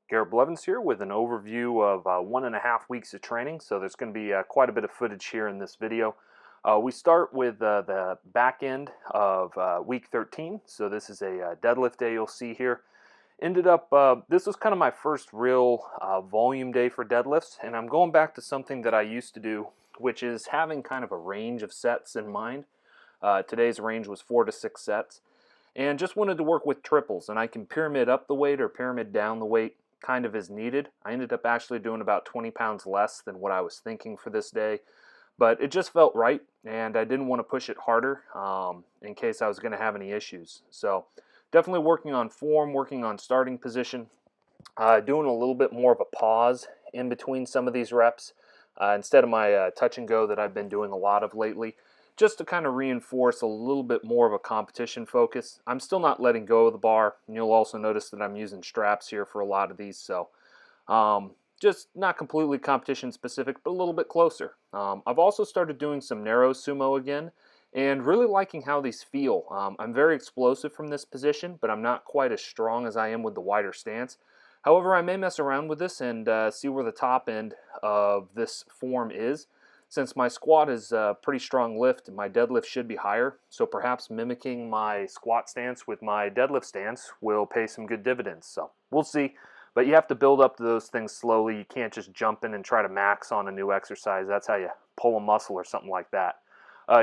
Garrett Blevins here with an overview of 1.5 weeks of training. So there's going to be quite a bit of footage here in this video. We start with the back end of week 13. So this is a deadlift day you'll see here. This was kind of my first real volume day for deadlifts, and I'm going back to something that I used to do, which is having kind of a range of sets in mind. Today's range was 4 to 6 sets, and just wanted to work with triples, and I can pyramid up the weight or pyramid down the weight kind of as needed. I ended up actually doing about 20 pounds less than what I was thinking for this day, but it just felt right, and I didn't want to push it harder in case I was going to have any issues. So definitely working on form, working on starting position, doing a little bit more of a pause in between some of these reps instead of my touch and go that I've been doing a lot of lately, just to kind of reinforce a little bit more of a competition focus. I'm still not letting go of the bar, and you'll also notice that I'm using straps here for a lot of these, so just not completely competition specific, but a little bit closer. I've also started doing some narrow sumo again, and really liking how these feel. I'm very explosive from this position, but I'm not quite as strong as I am with the wider stance. However, I may mess around with this and see where the top end of this form is. Since my squat is a pretty strong lift, my deadlift should be higher, so perhaps mimicking my squat stance with my deadlift stance will pay some good dividends. So we'll see, but you have to build up to those things slowly. You can't just jump in and try to max on a new exercise. That's how you pull a muscle or something like that.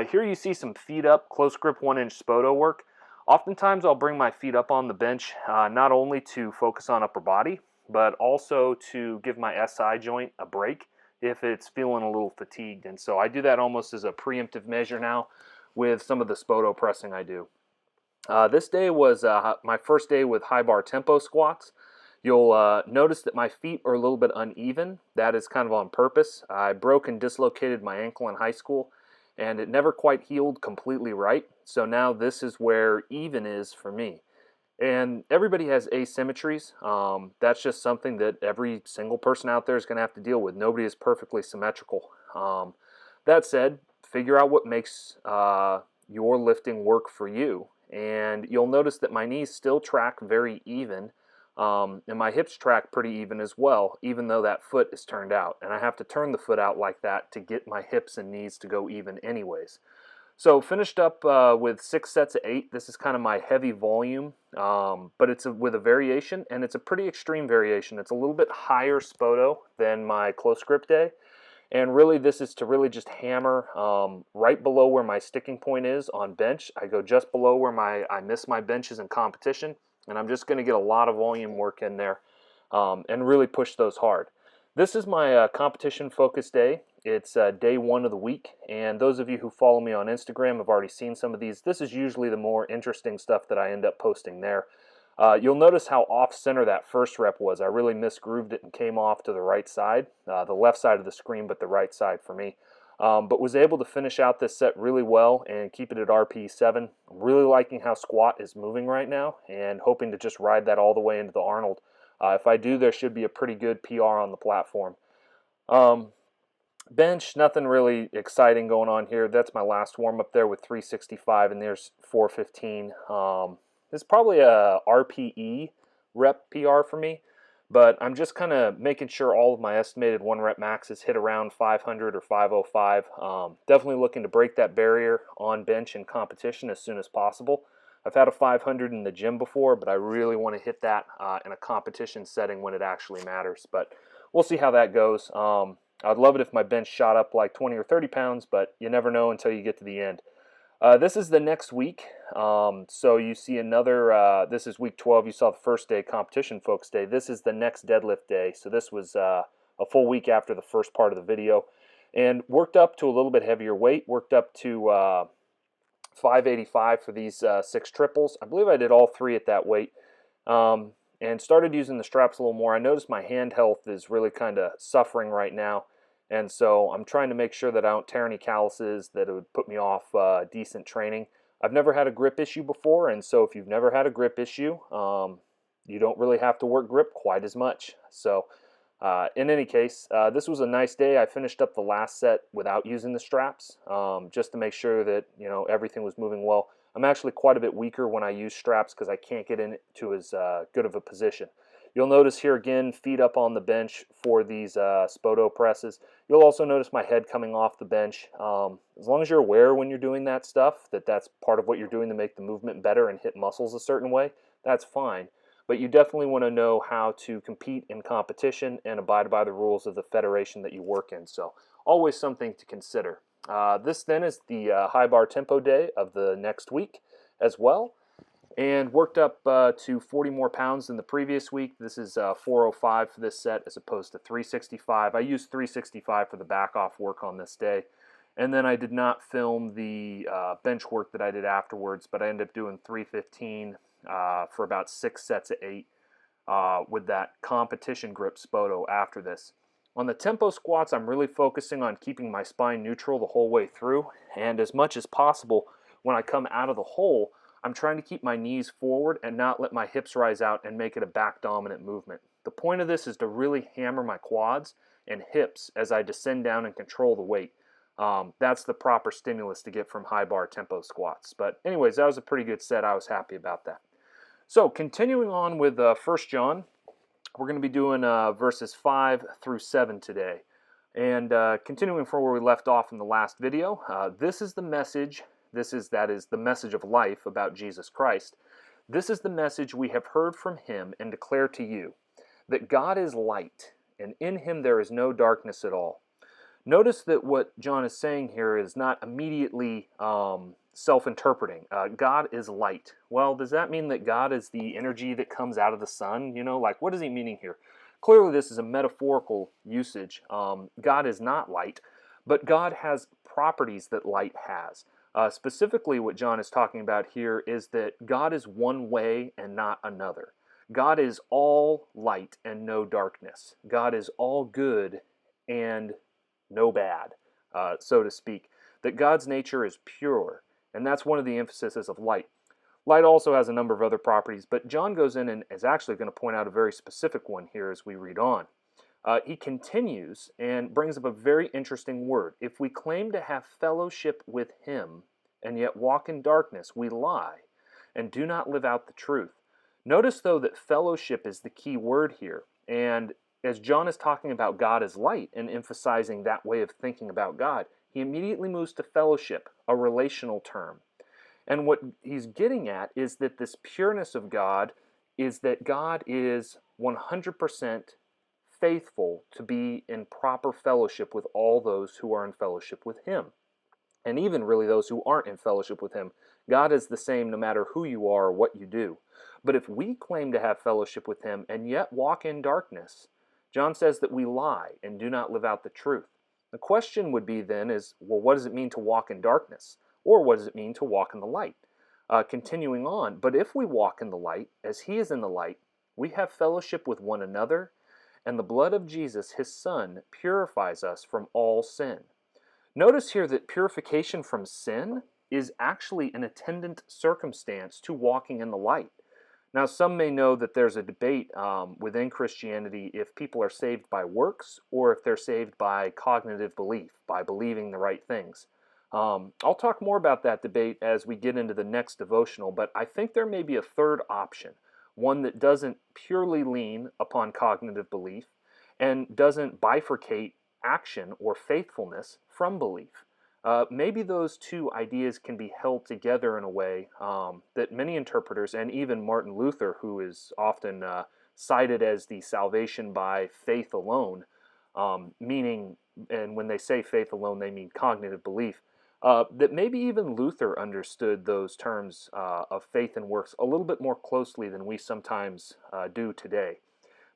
Here you see some feet up, close grip 1-inch Spoto work. Oftentimes I'll bring my feet up on the bench, not only to focus on upper body, but also to give my SI joint a break if it's feeling a little fatigued. And so I do that almost as a preemptive measure now with some of the Spoto pressing I do. This day was my first day with high bar tempo squats. You'll notice that my feet are a little bit uneven. That is kind of on purpose. I broke and dislocated my ankle in high school, and it never quite healed completely right. So now this is where even is for me. And everybody has asymmetries. That's just something that every single person out there is going to have to deal with. Nobody is perfectly symmetrical. That said, figure out what makes your lifting work for you. And you'll notice that my knees still track very even, and my hips track pretty even as well, even though that foot is turned out. And I have to turn the foot out like that to get my hips and knees to go even anyways. So finished up with 6 sets of 8. This is kind of my heavy volume, but it's with a variation, and it's a pretty extreme variation. It's a little bit higher Spoto than my close grip day, and really this is to really just hammer right below where my sticking point is on bench. I go just below where I miss my benches in competition, and I'm just going to get a lot of volume work in there and really push those hard. This is my competition focused day. It's day 1 of the week, and those of you who follow me on Instagram have already seen some of these. This is usually the more interesting stuff that I end up posting there. You'll notice how off-center that first rep was. I really misgrooved it and came off to the right side, the left side of the screen, but the right side for me. But was able to finish out this set really well and keep it at RP 7. I'm really liking how squat is moving right now and hoping to just ride that all the way into the Arnold. If I do, there should be a pretty good PR on the platform. Bench, nothing really exciting going on here. That's my last warm up there with 365, and there's 415. It's probably a RPE rep PR for me, but I'm just kind of making sure all of my estimated 1 rep maxes hit around 500 or 505. Definitely looking to break that barrier on bench in competition as soon as possible. I've had a 500 in the gym before, but I really want to hit that in a competition setting when it actually matters. But we'll see how that goes. I'd love it if my bench shot up like 20 or 30 pounds, but you never know until you get to the end. This is the next week. So you see another, this is week 12. You saw the first day, competition focus day. This is the next deadlift day. So this was a full week after the first part of the video. And worked up to a little bit heavier weight, worked up to 585 for these 6 triples. I believe I did all 3 at that weight, and started using the straps a little more. I noticed my hand health is really kind of suffering right now, and so I'm trying to make sure that I don't tear any calluses that would put me off decent training. I've never had a grip issue before, and so if you've never had a grip issue, you don't really have to work grip quite as much. So in any case, this was a nice day. I finished up the last set without using the straps, just to make sure that everything was moving well. I'm actually quite a bit weaker when I use straps because I can't get into as good of a position. You'll notice here again, feet up on the bench for these Spoto presses. You'll also notice my head coming off the bench. As long as you're aware when you're doing that stuff, that that's part of what you're doing to make the movement better and hit muscles a certain way, that's fine. But you definitely want to know how to compete in competition and abide by the rules of the federation that you work in. So always something to consider. This then is the high bar tempo day of the next week as well, and worked up to 40 more pounds than the previous week. This is 405 for this set as opposed to 365. I used 365 for the back off work on this day, and then I did not film the bench work that I did afterwards, but I ended up doing 315 for about 6 sets of 8 with that competition grip Spoto after this. On the tempo squats, I'm really focusing on keeping my spine neutral the whole way through, and as much as possible when I come out of the hole, I'm trying to keep my knees forward and not let my hips rise out and make it a back dominant movement. The point of this is to really hammer my quads and hips as I descend down and control the weight. That's the proper stimulus to get from high bar tempo squats. But anyways, that was a pretty good set. I was happy about that. So continuing on with 1 John, we're going to be doing verses 5 through 7 today. And continuing from where we left off in the last video, this is the message. That is the message of life about Jesus Christ. This is the message we have heard from him and declare to you, that God is light, and in him there is no darkness at all. Notice that what John is saying here is not immediately self-interpreting. God is light. Well, does that mean that God is the energy that comes out of the sun? You know, like, what is he meaning here? Clearly this is a metaphorical usage. God is not light, but God has properties that light has. Specifically, what John is talking about here is that God is one way and not another. God is all light and no darkness. God is all good and no bad, so to speak. That God's nature is pure, and that's one of the emphases of light. Light also has a number of other properties, but John goes in and is actually going to point out a very specific one here as we read on. He continues and brings up a very interesting word. If we claim to have fellowship with him and yet walk in darkness, we lie and do not live out the truth. Notice, though, that fellowship is the key word here. And as John is talking about God as light and emphasizing that way of thinking about God, he immediately moves to fellowship, a relational term. And what he's getting at is that this pureness of God is that God is 100% faithful to be in proper fellowship with all those who are in fellowship with him. And even really those who aren't in fellowship with him. God is the same no matter who you are or what you do. But if we claim to have fellowship with him and yet walk in darkness, John says that we lie and do not live out the truth. The question would be then is, well, what does it mean to walk in darkness? Or what does it mean to walk in the light? Continuing on, but if we walk in the light, as he is in the light, we have fellowship with one another, and the blood of Jesus, his Son, purifies us from all sin. Notice here that purification from sin is actually an attendant circumstance to walking in the light. Now, some may know that there's a debate within Christianity if people are saved by works or if they're saved by cognitive belief, by believing the right things. I'll talk more about that debate as we get into the next devotional, but I think there may be a third option, one that doesn't purely lean upon cognitive belief and doesn't bifurcate action or faithfulness from belief. Maybe those two ideas can be held together in a way that many interpreters, and even Martin Luther, who is often cited as the salvation by faith alone, meaning, and when they say faith alone, they mean cognitive belief, that maybe even Luther understood those terms of faith and works a little bit more closely than we sometimes do today.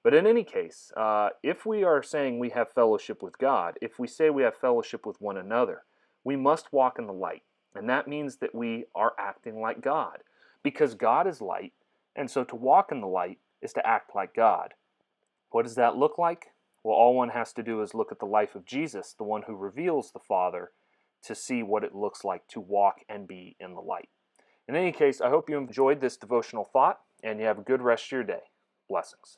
But in any case, if we are saying we have fellowship with God, if we say we have fellowship with one another, we must walk in the light. And that means that we are acting like God, because God is light, and so to walk in the light is to act like God. What does that look like? Well, all one has to do is look at the life of Jesus, the one who reveals the Father, to see what it looks like to walk and be in the light. In any case, I hope you enjoyed this devotional thought, and you have a good rest of your day. Blessings.